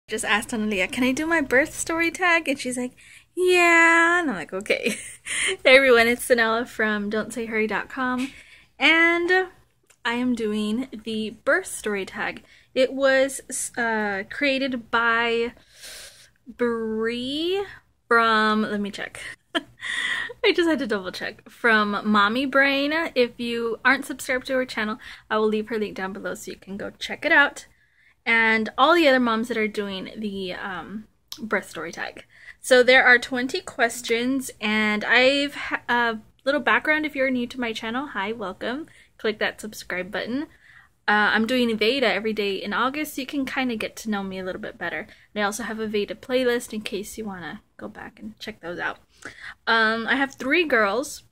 Just asked Analia, can I do my birth story tag? And she's like, yeah. And I'm like, okay. Hey everyone, it's Cinella from don'tsayhurry.com. And I am doing the birth story tag. It was created by Bree from, let me check. I just had to double check. From Mommy Brain. If you aren't subscribed to her channel, I will leave her link down below so you can go check it out. And all the other moms that are doing the birth story tag. So there are 20 questions, and I've a little background if you're new to my channel. Hi, welcome. Click that subscribe button. I'm doing VEDA every day in August, so you can kind of get to know me a little bit better. And I also have a VEDA playlist in case you want to go back and check those out. I have 3 girls.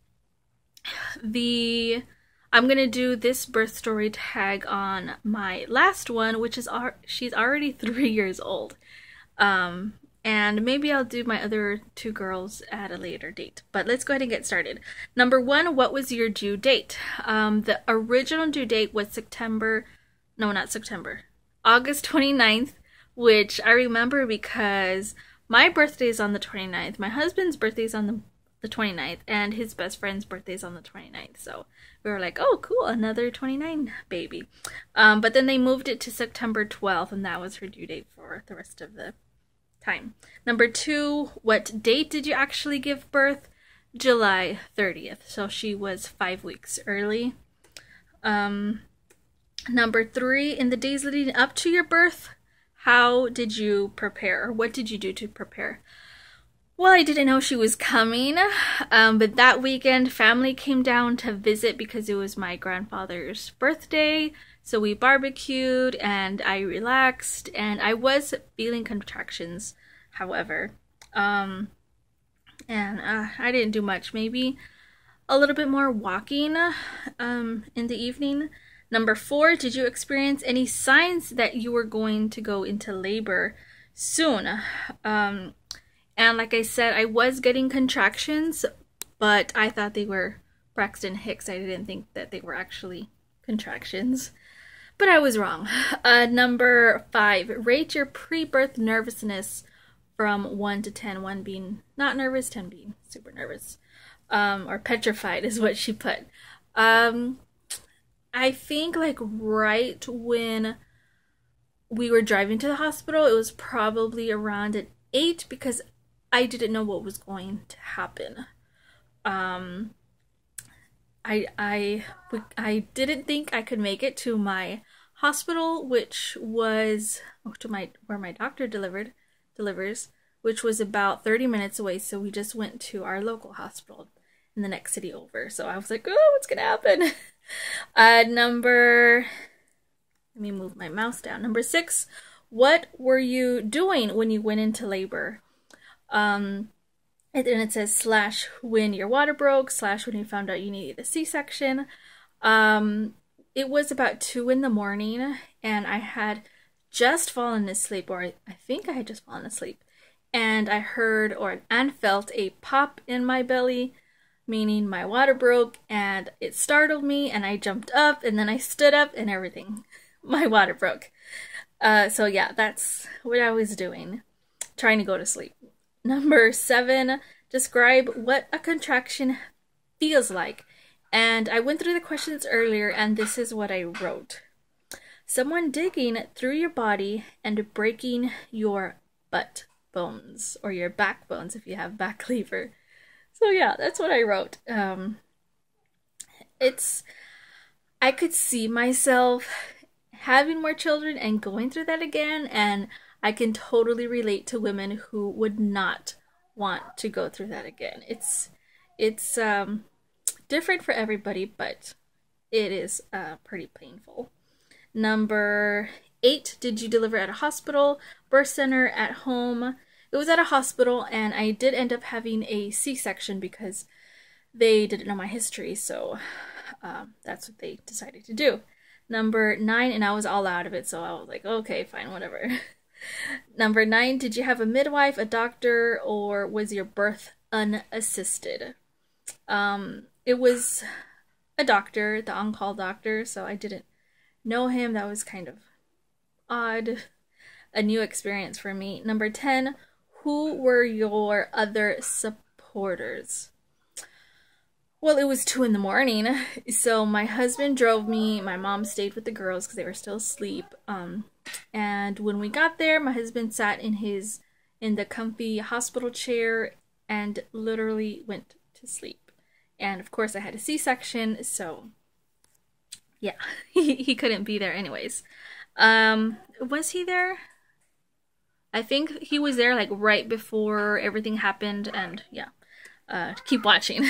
I'm gonna do this birth story tag on my last one, which is she's already 3 years old. And maybe I'll do my other 2 girls at a later date. But let's go ahead and get started. Number 1, what was your due date? The original due date was August 29th, which I remember because my birthday is on the 29th. My husband's birthday is on the 29th, and his best friend's birthday is on the 29th. So we were like, oh, cool, another 29 baby. But then they moved it to September 12th, and that was her due date for the rest of the time. Number 2, what date did you actually give birth? July 30th. So she was 5 weeks early. Number 3, in the days leading up to your birth, how did you prepare? Or what did you do to prepare? Well, I didn't know she was coming, but that weekend family came down to visit because it was my grandfather's birthday. So we barbecued and I relaxed, and I was feeling contractions, however. I didn't do much, maybe a little bit more walking in the evening. Number 4, did you experience any signs that you were going to go into labor soon? And like I said, I was getting contractions, but I thought they were Braxton Hicks. I didn't think that they were actually contractions. But I was wrong. Number 5, rate your pre-birth nervousness from 1 to 10. 1 being not nervous, 10 being super nervous. Or petrified is what she put. I think like right when we were driving to the hospital, it was probably around an 8 because I didn't know what was going to happen. I didn't think I could make it to my hospital, which was where my doctor delivers, which was about 30 minutes away. So we just went to our local hospital in the next city over. So I was like, oh, what's gonna happen? Let me move my mouse down. Number 6, what were you doing when you went into labor? And then it says / when your water broke / when you found out you needed a C-section. It was about 2 in the morning, and I had just fallen asleep, or I think I had just fallen asleep, and I heard and felt a pop in my belly, meaning my water broke, and it startled me, and I jumped up, and then I stood up, and everything, my water broke. So yeah, that's what I was doing, trying to go to sleep. Number 7, describe what a contraction feels like. And I went through the questions earlier, and this is what I wrote. Someone digging through your body and breaking your butt bones, or your back bones if you have back lever. So yeah, that's what I wrote. I could see myself having more children and going through that again, and I can totally relate to women who would not want to go through that again. It's different for everybody, but it is pretty painful. Number 8, did you deliver at a hospital, birth center, at home? It was at a hospital, and I did end up having a C-section because they didn't know my history, so that's what they decided to do. Number 9, and I was all out of it, so I was like, okay, fine, whatever. Number 9, did you have a midwife, a doctor, or was your birth unassisted? It was a doctor, the on-call doctor, so I didn't know him. That was kind of odd. a new experience for me. Number 10, who were your other supporters? Well, it was 2 in the morning, so my husband drove me. My mom stayed with the girls because they were still asleep. And when we got there, my husband sat in the comfy hospital chair and literally went to sleep. And of course, I had a C-section, so yeah, he couldn't be there anyways. Was he there? I think he was there like right before everything happened, and yeah, keep watching.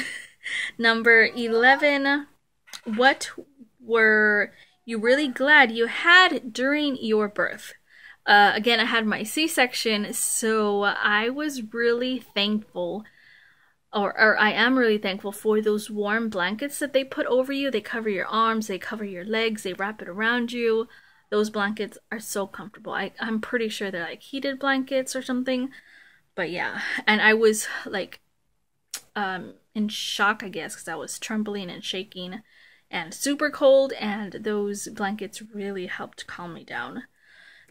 Number 11, what were you really glad you had during your birth? Again, I had my C-section, so I was really thankful, or I am really thankful for those warm blankets that they put over you. They cover your arms, they cover your legs, they wrap it around you. Those blankets are so comfortable. I'm pretty sure they're like heated blankets or something. But yeah, and I was like in shock, I guess, because I was trembling and shaking and super cold, and those blankets really helped calm me down.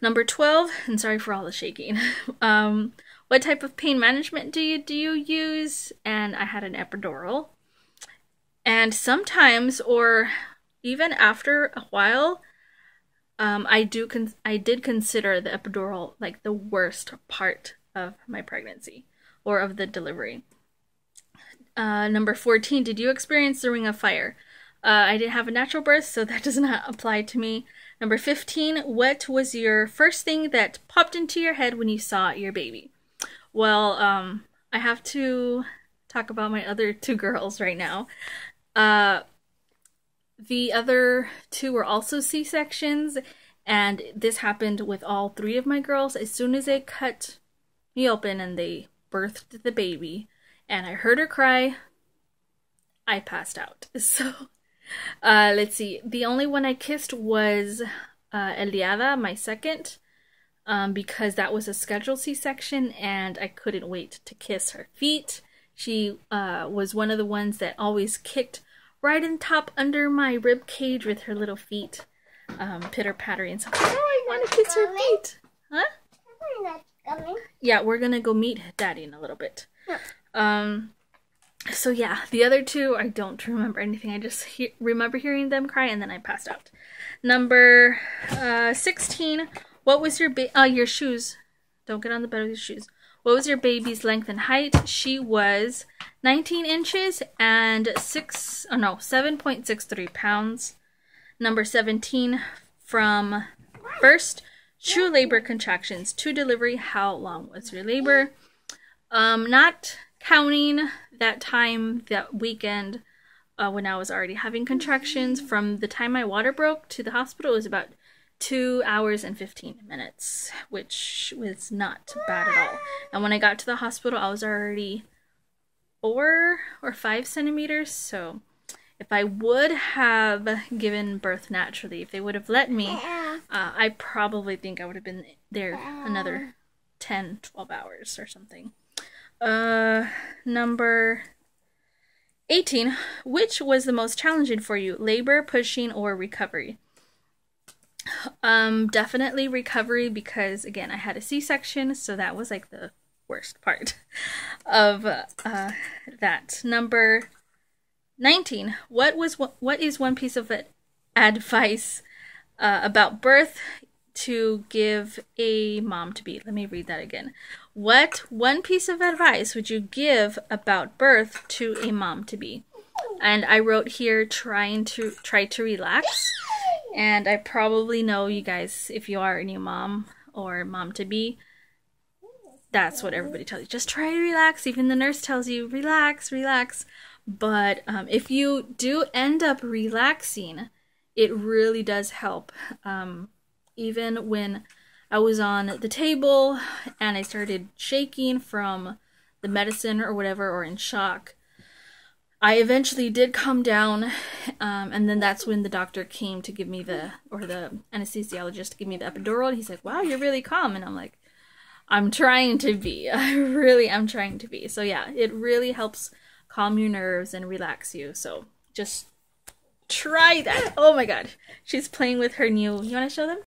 Number 12, and sorry for all the shaking. What type of pain management do you use? And I had an epidural. And sometimes, or even after a while, I did consider the epidural like the worst part of my pregnancy or of the delivery. Number 14, did you experience the ring of fire? I didn't have a natural birth, so that does not apply to me. Number 15, what was your first thing that popped into your head when you saw your baby? Well, I have to talk about my other 2 girls right now. The other 2 were also C-sections, and this happened with all 3 of my girls. As soon as they cut me open and they birthed the baby, and I heard her cry, I passed out. So, let's see. The only one I kissed was Eliada, my second, because that was a scheduled C-section, and I couldn't wait to kiss her feet. She was one of the ones that always kicked right in top under my rib cage with her little feet, pitter-pattering. So, oh, I want to kiss her feet. Huh? Yeah, we're gonna go meet Daddy in a little bit. So yeah, the other 2, I don't remember anything. I just remember hearing them cry, and then I passed out. Number 16, what was your shoes? Don't get on the bed with your shoes. What was your baby's length and height? She was 19 inches and 7.63 pounds. Number 17, from first true labor contractions to delivery, how long was your labor? Not counting that time, that weekend, when I was already having contractions, from the time my water broke to the hospital, it was about 2 hours and 15 minutes, which was not bad at all. And when I got to the hospital, I was already 4 or 5 centimeters, so if I would have given birth naturally, if they would have let me, I probably think I would have been there another 10, 12 hours or something. Number 18, which was the most challenging for you? Labor, pushing, or recovery? Definitely recovery, because again, I had a C-section, so that was like the worst part of that. Number 19, what is one piece of advice about birth to give a mom-to-be? Let me read that again. What one piece of advice would you give about birth to a mom-to-be? And I wrote here, try to relax. And I probably know you guys, if you are a new mom or mom-to-be, that's what everybody tells you. Just try to relax. Even the nurse tells you, relax, relax. But if you do end up relaxing, it really does help. Even when I was on the table and I started shaking from the medicine or whatever, or in shock, I eventually did calm down, and then that's when the doctor came to give me the anesthesiologist to give me the epidural. And he's like, wow, you're really calm. And I'm like, I'm trying to be. I really am trying to be. So yeah, it really helps calm your nerves and relax you. So just try that. Oh my god. She's playing with her new, you want to show them?